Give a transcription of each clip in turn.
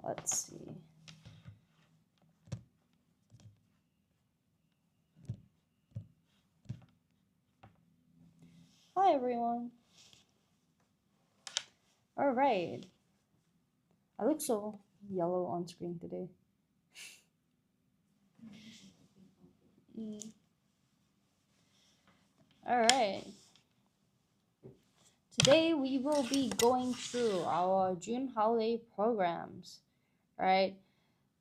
Let's see. Hi everyone. All right. I look so yellow on screen today. All right. Today we will be going through our June holiday programs. All right.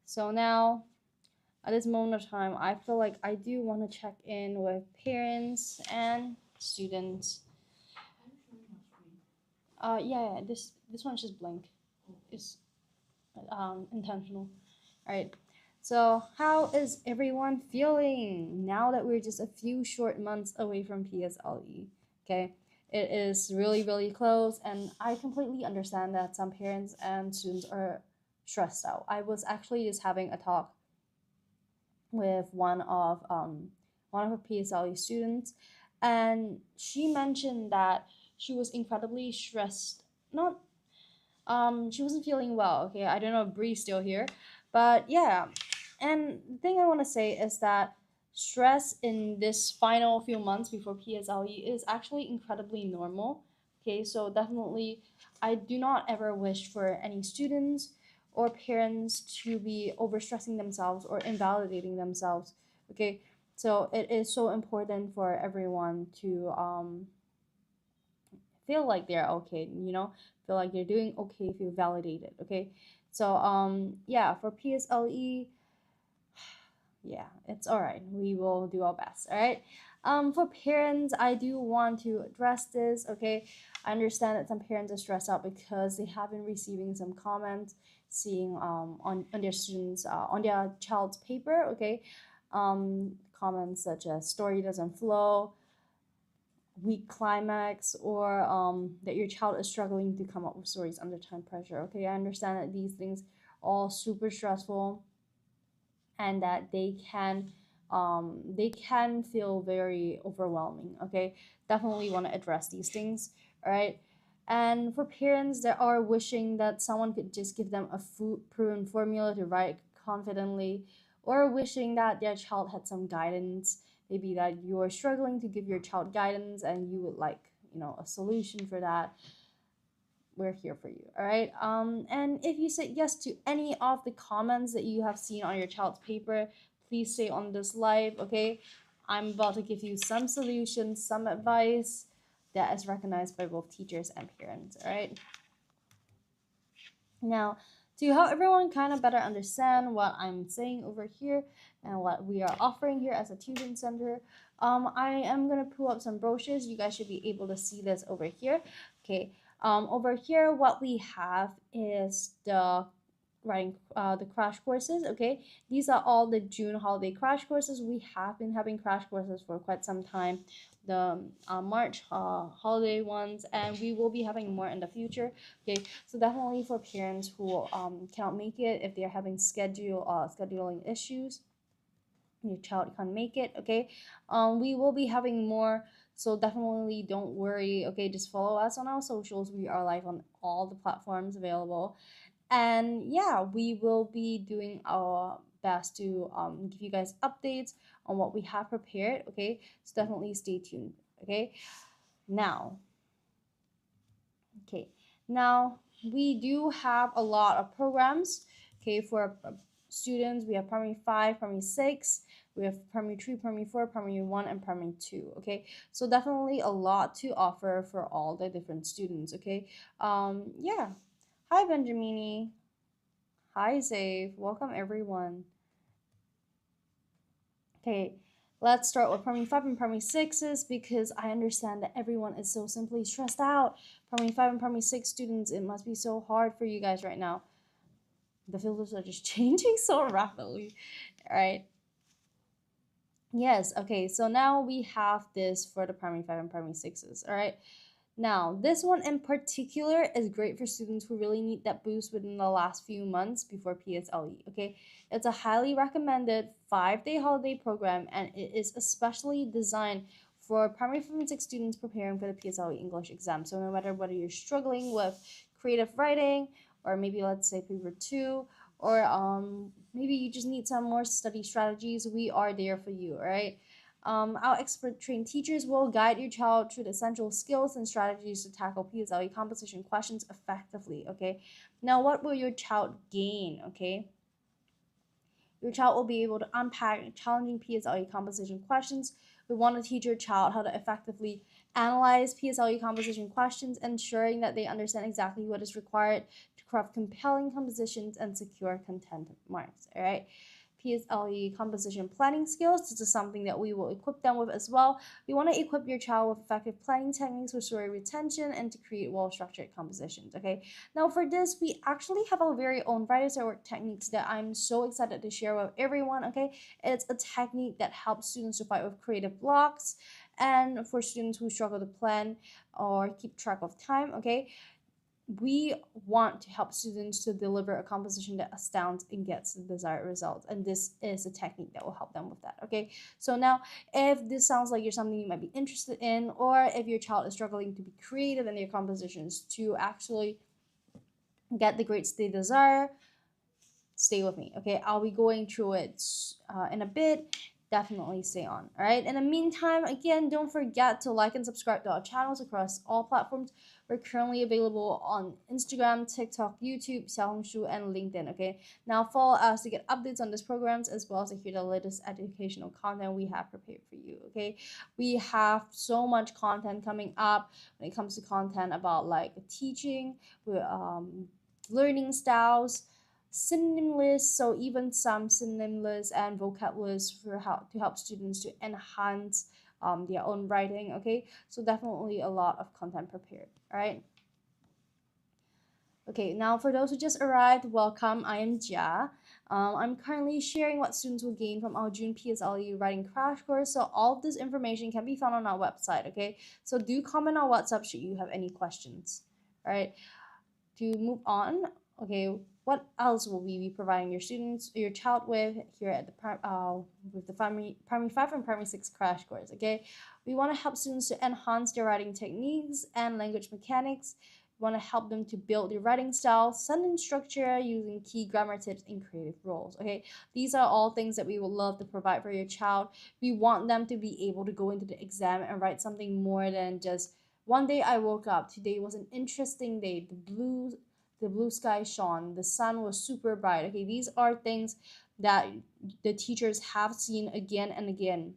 So now, at this moment of time, I feel like I do want to check in with parents and students. Yeah. This one's just blank. It's intentional. All right. So, how is everyone feeling now that we're just a few short months away from PSLE? Okay. It is really, really close, and I completely understand that some parents and students are stressed out. I was actually just having a talk with one of her PSLE students, and she mentioned that she was incredibly stressed. Not she wasn't feeling well. Okay, I don't know if Bree's still here, but yeah. And the thing I want to say is that stress in this final few months before PSLE is actually incredibly normal. Okay, so definitely, I do not ever wish for any students or parents to be overstressing themselves or invalidating themselves. Okay, so it is so important for everyone to feel like they're okay, feel like they're doing okay, feel validated. Okay, so yeah, for PSLE, yeah, it's all right, we will do our best. All right. For parents, I do want to address this. Okay, I understand that some parents are stressed out because they have been receiving some comments, seeing on their students on their child's paper. Okay, comments such as story doesn't flow, weak climax, or that your child is struggling to come up with stories under time pressure. Okay, I understand that these things are all super stressful, and that they can feel very overwhelming. Okay, definitely want to address these things. All right. And for parents that are wishing that someone could just give them a proven formula to write confidently, or wishing that their child had some guidance, maybe that you're struggling to give your child guidance and you would like, a solution for that, we're here for you. All right. And if you said yes to any of the comments that you have seen on your child's paper, please stay on this live. Okay, I'm about to give you some solutions, some advice that is recognized by both teachers and parents. All right. Now, to help everyone kind of better understand what I'm saying over here and what we are offering here as a tutoring center, I am going to pull up some brochures. You guys should be able to see this over here. Okay, over here, what we have is the crash courses. Okay, these are all the June holiday crash courses. We have been having crash courses for quite some time, the March holiday ones, and we will be having more in the future. Okay, so definitely for parents who cannot make it, if they're having scheduling issues, your child can't make it. Okay, we will be having more, so definitely don't worry. Okay, just follow us on our socials. We are live on all the platforms available, and yeah, we will be doing our best to give you guys updates on what we have prepared. Okay, so definitely stay tuned. Okay, now okay, now we do have a lot of programs. Okay, for students, we have primary 5, primary 6, we have primary 3, primary 4, primary 1, and primary 2. Okay, so definitely a lot to offer for all the different students. Okay, yeah. Hi Benjamini. Hi Zave. Welcome everyone. Okay, let's start with primary 5 and primary 6s, because I understand that everyone is so simply stressed out. Primary 5 and primary 6 students, it must be so hard for you guys right now. The filters are just changing so rapidly. All right. Yes, okay, so now we have this for the primary 5 and primary 6s. All right. Now, this one in particular is great for students who really need that boost within the last few months before PSLE. Okay, it's a highly recommended 5-day holiday program, and it is especially designed for primary 5 and 6 students preparing for the PSLE English exam. So no matter whether you're struggling with creative writing, or maybe let's say paper 2, or maybe you just need some more study strategies, we are there for you, all right? Our expert trained teachers will guide your child through the essential skills and strategies to tackle PSLE composition questions effectively, okay? Now, what will your child gain, okay? Your child will be able to unpack challenging PSLE composition questions. We want to teach your child how to effectively analyze PSLE composition questions, ensuring that they understand exactly what is required to craft compelling compositions and secure content marks, all right? PSLE composition planning skills. This is something that we will equip them with as well. We want to equip your child with effective planning techniques for story retention and to create well-structured compositions, okay? Now for this, we actually have our very own writers at work techniques that I'm so excited to share with everyone, okay? It's a technique that helps students to fight with creative blocks and for students who struggle to plan or keep track of time, okay? We want to help students to deliver a composition that astounds and gets the desired results, and this is a technique that will help them with that, okay? So now, if this sounds like you're something you might be interested in, or if your child is struggling to be creative in their compositions to actually get the grades they desire, stay with me, okay? I'll be going through it in a bit. Definitely stay on, all right? In the meantime, again, don't forget to like and subscribe to our channels across all platforms. We're currently available on Instagram, TikTok, YouTube, Xiaohongshu, and LinkedIn, okay? Now follow us to get updates on these programs as well as to hear the latest educational content we have prepared for you, okay? We have so much content coming up when it comes to content about like teaching, learning styles, synonym lists, so even some synonym lists and vocab lists for to help students to enhance their own writing, okay? So definitely a lot of content prepared, all right? Okay, now for those who just arrived, welcome. I am Jia. I'm currently sharing what students will gain from our June PSLE writing crash course. So all of this information can be found on our website, okay? So do comment on WhatsApp should you have any questions, all right? To move on, okay, what else will we be providing your child with here at the primary 5 and primary 6 crash course, okay? We want to help students to enhance their writing techniques and language mechanics. We want to help them to build their writing style, sentence structure using key grammar tips and creative roles, okay? These are all things that we would love to provide for your child. We want them to be able to go into the exam and write something more than just one day I woke up, today was an interesting day, the blue sky shone, the sun was super bright, okay? These are things that the teachers have seen again and again,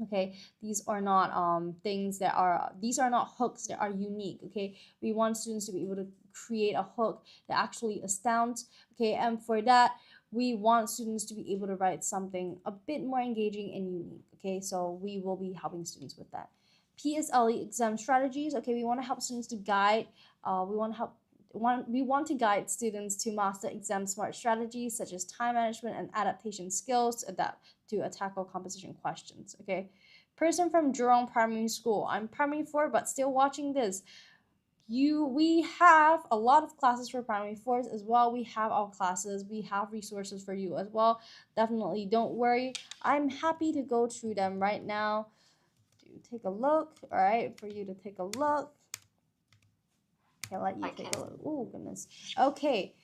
okay? These are not these are not hooks that are unique, okay? We want students to be able to create a hook that actually astounds, okay? And for that, we want students to be able to write something a bit more engaging and unique, okay? So we will be helping students with that. PSLE exam strategies, okay? We want to help students to guide, we want to guide students to master exam smart strategies such as time management and adaptation skills to adapt to tackle composition questions, okay? Person from Jurong Primary School. I'm primary 4 but still watching this. We have a lot of classes for primary 4s as well. We have our classes, we have resources for you as well. Definitely don't worry. I'm happy to go through them right now. Take a look, all right, for you to take a look. I'll let you take a look. Oh goodness. Okay,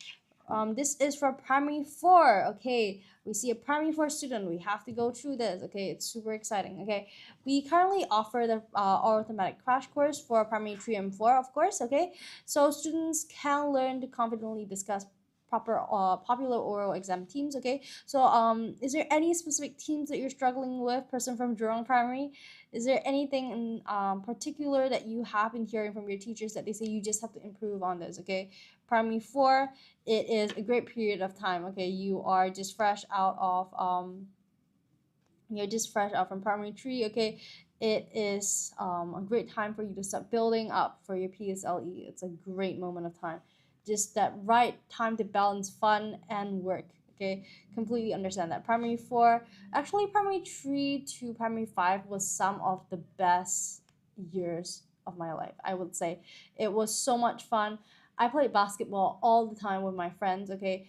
this is for primary 4. Okay, we see a primary 4 student. We have to go through this. Okay, it's super exciting. Okay, we currently offer the oral thematic crash course for primary 3 and 4, of course. Okay, so students can learn to confidently discuss popular oral exam themes, okay? So is there any specific themes that you're struggling with, person from Jurong Primary? Is there anything in particular that you have been hearing from your teachers that they say you just have to improve on this, okay? Primary 4, it is a great period of time, okay? You are just fresh out of from primary 3, okay? It is a great time for you to start building up for your PSLE. It's a great moment of time, just that right time to balance fun and work, okay? Completely understand that. Primary 4, actually primary 3 to primary 5 was some of the best years of my life, I would say. It was so much fun. I played basketball all the time with my friends, okay?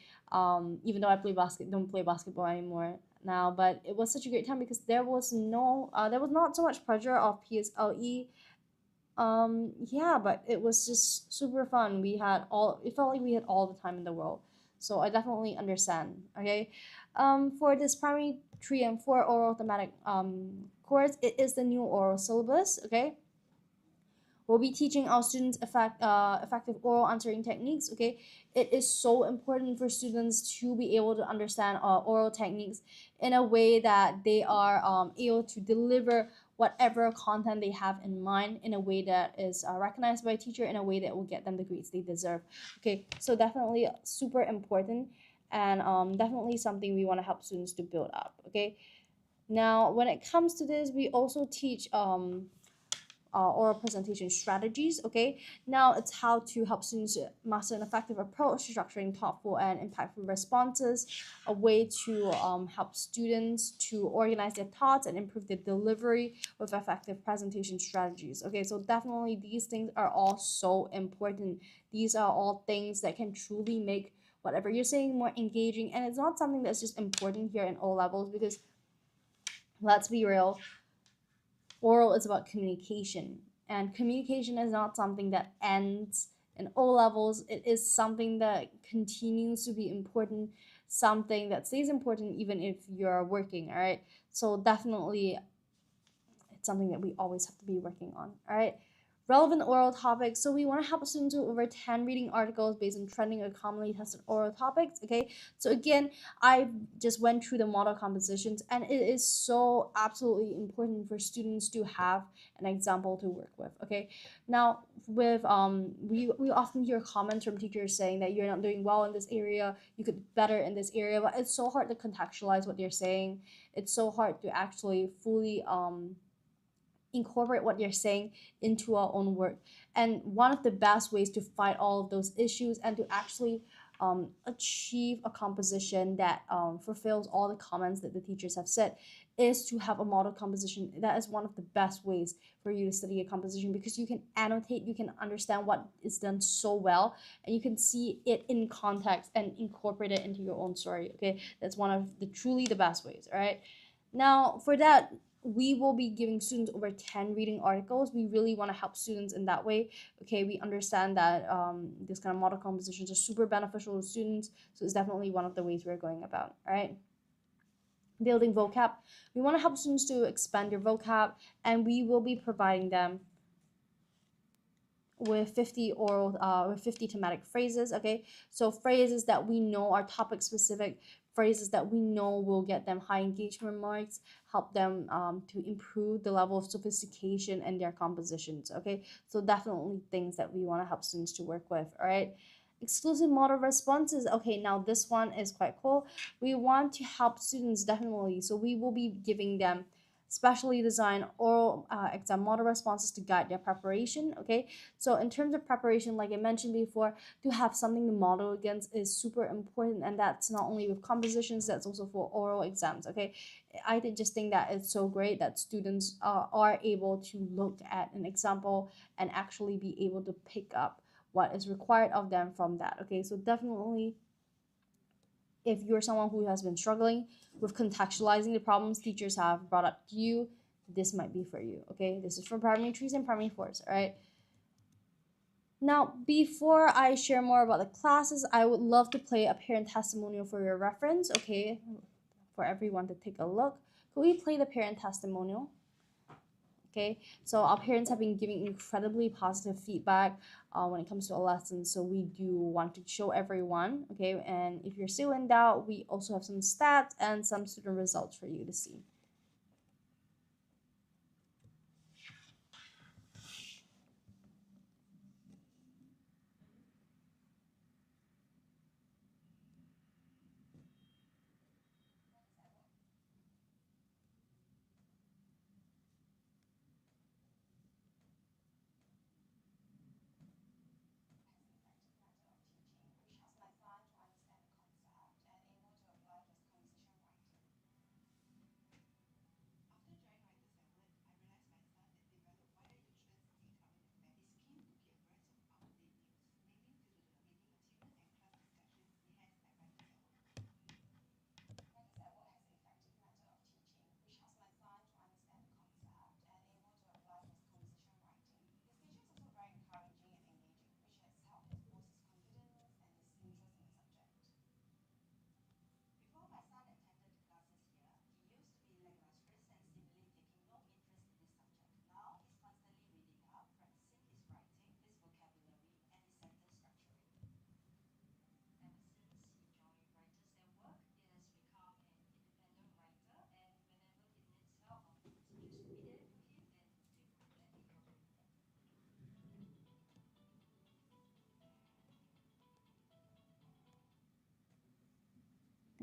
Even though I don't play basketball anymore now, but it was such a great time because there was not so much pressure of PSLE Yeah, but it was just super fun. We had all, it felt like we had all the time in the world. So I definitely understand. Okay. For this primary 3 and 4 oral thematic course, it is the new oral syllabus. Okay. We'll be teaching our students effective oral answering techniques. Okay, it is so important for students to be able to understand oral techniques in a way that they are able to deliver whatever content they have in mind in a way that is recognized by a teacher, in a way that will get them the grades they deserve. Okay, so definitely super important, and definitely something we want to help students to build up. Okay, now when it comes to this, we also teach oral presentation strategies. Okay, now it's how to help students master an effective approach to structuring thoughtful and impactful responses, a way to help students to organize their thoughts and improve their delivery with effective presentation strategies. Okay, so definitely these things are all so important. These are all things that can truly make whatever you're saying more engaging, and it's not something that's just important here in O levels, because let's be real, oral is about communication, and communication is not something that ends in O levels. It is something that continues to be important, something that stays important even if you're working. All right, so definitely it's something that we always have to be working on. All right, relevant oral topics. So we want to help students do over 10 reading articles based on trending or commonly tested oral topics. Okay, so again, I just went through the model compositions, and it is so absolutely important for students to have an example to work with. Okay, now with we often hear comments from teachers saying that you're not doing well in this area, you could be better in this area, but it's so hard to contextualize what they're saying. It's so hard to actually fully incorporate what you're saying into our own work. And one of the best ways to fight all of those issues and to actually achieve a composition that fulfills all the comments that the teachers have said is to have a model composition. That is one of the best ways for you to study a composition, because you can annotate, you can understand what is done so well, and you can see it in context and incorporate it into your own story. Okay, that's one of the truly the best ways. All right, now for that, we will be giving students over 10 reading articles. We really want to help students in that way. Okay, we understand that this kind of model compositions are super beneficial to students, so it's definitely one of the ways we're going about. All right, building vocab. We want to help students to expand their vocab, and we will be providing them with 50 oral with 50 thematic phrases. Okay, so phrases that we know are topic specific, phrases that we know will get them high engagement marks, help them to improve the level of sophistication in their compositions. Okay, so definitely things that we want to help students to work with. All right, exclusive model responses. Okay, now this one is quite cool. We want to help students definitely, so we will be giving them specially designed oral exam model responses to guide their preparation. Okay, so in terms of preparation, like I mentioned before, to have something to model against is super important, and that's not only with compositions, that's also for oral exams. Okay, I just think that it's so great that students are able to look at an example and actually be able to pick up what is required of them from that. Okay, so definitely, if you're someone who has been struggling with contextualizing the problems teachers have brought up to you, this might be for you. Okay, this is for primary 3s and primary 4s. All right, now before I share more about the classes, I would love to play a parent testimonial for your reference. Okay, for everyone to take a look. Could we play the parent testimonial? Okay, so our parents have been giving incredibly positive feedback when it comes to a lesson, so we do want to show everyone. Okay, and if you're still in doubt, we also have some stats and some student results for you to see.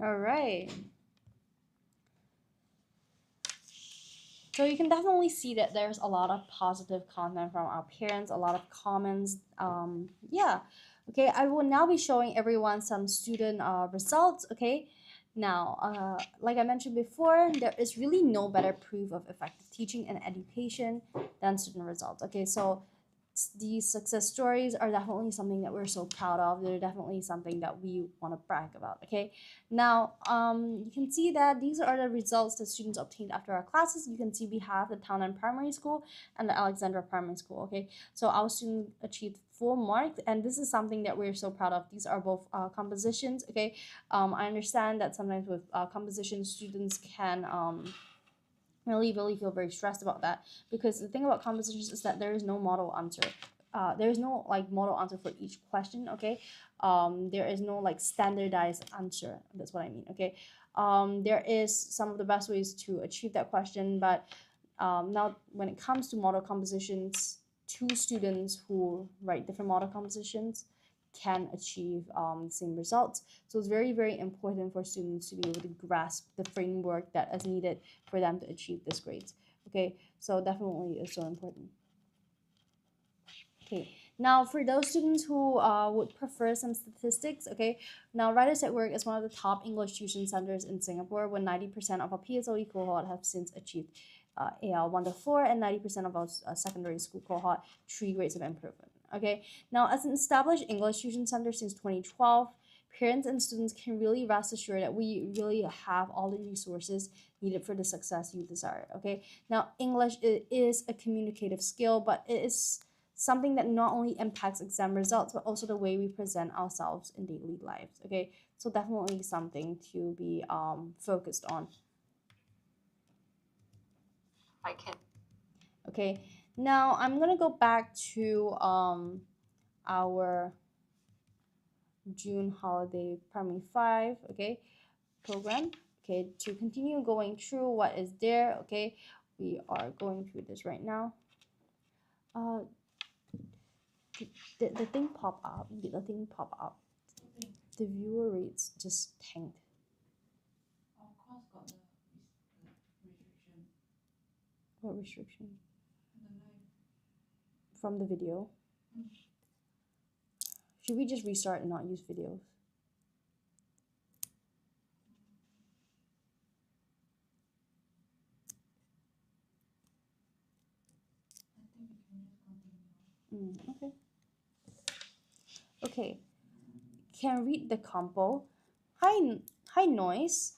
All right. So you can definitely see that there's a lot of positive content from our parents, a lot of comments. Yeah. Okay, I will now be showing everyone some student results. Okay. Now, like I mentioned before, there is really no better proof of effective teaching and education than student results. Okay, so these success stories are definitely something that we're so proud of. They're definitely something that we want to brag about. Okay, now you can see that these are the results that students obtained after our classes. You can see we have the Townend Primary School and the Alexandra Primary School. Okay, so our students achieved full marks, and this is something that we're so proud of. These are both compositions. Okay, I understand that sometimes with composition, students can really feel very stressed about that, because the thing about compositions is that there is no model answer. There is no like model answer for each question. Okay, there is no like standardized answer. That's what I mean. Okay, there is some of the best ways to achieve that question, but now when it comes to model compositions, two students who write different model compositions can achieve the same results. So it's very important for students to be able to grasp the framework that is needed for them to achieve these grades. Okay, so definitely it's so important. Okay, now for those students who would prefer some statistics, okay, now Writers at Work is one of the top English tuition centers in Singapore, when 90% of our PSLE cohort have since achieved AL 1 to 4, and 90% of our secondary school cohort 3 grades of improvement. Okay, now as an established English tuition center since 2012, parents and students can really rest assured that we really have all the resources needed for the success you desire. Okay, now English is a communicative skill, but it is something that not only impacts exam results but also the way we present ourselves in daily lives. Okay, so definitely something to be focused on. I can. Okay, now I'm gonna go back to our June holiday primary 5, okay, program. Okay, to continue going through what is there. Okay, we are going through this right now. uh the thing pop up, the thing pop up, the viewer rates just tanked. What restriction? From the video. Should we just restart and not use videos? Okay. Okay. Can read the compo. Hi noise.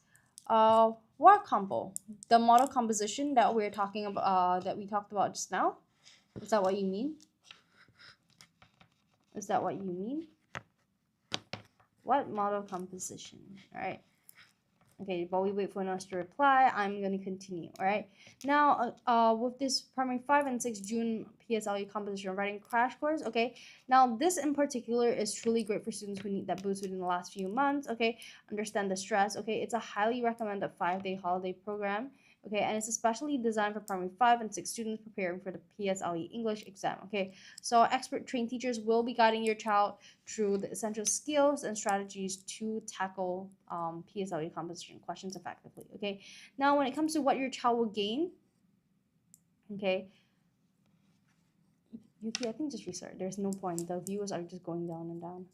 What compo? The model composition that we're talking about, that we talked about just now. Is that what you mean? Is that what you mean? What model composition? All right. Okay, while we wait for us to reply, I'm going to continue. All right. Now, with this primary 5 and 6 June PSLE composition writing crash course. Okay. Now, this in particular is truly great for students who need that boost within the last few months. Okay. Understand the stress. Okay. It's a highly recommended 5-day holiday program. Okay, and it's especially designed for primary 5 and 6 students preparing for the PSLE English exam. Okay, so expert trained teachers will be guiding your child through the essential skills and strategies to tackle PSLE composition questions effectively. Okay, now when it comes to what your child will gain, okay, Yuki, I think just restart. There's no point. The viewers are just going down and down.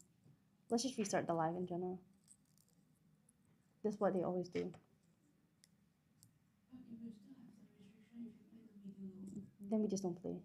Let's just restart the live in general. That's what they always do. Then we just don't play.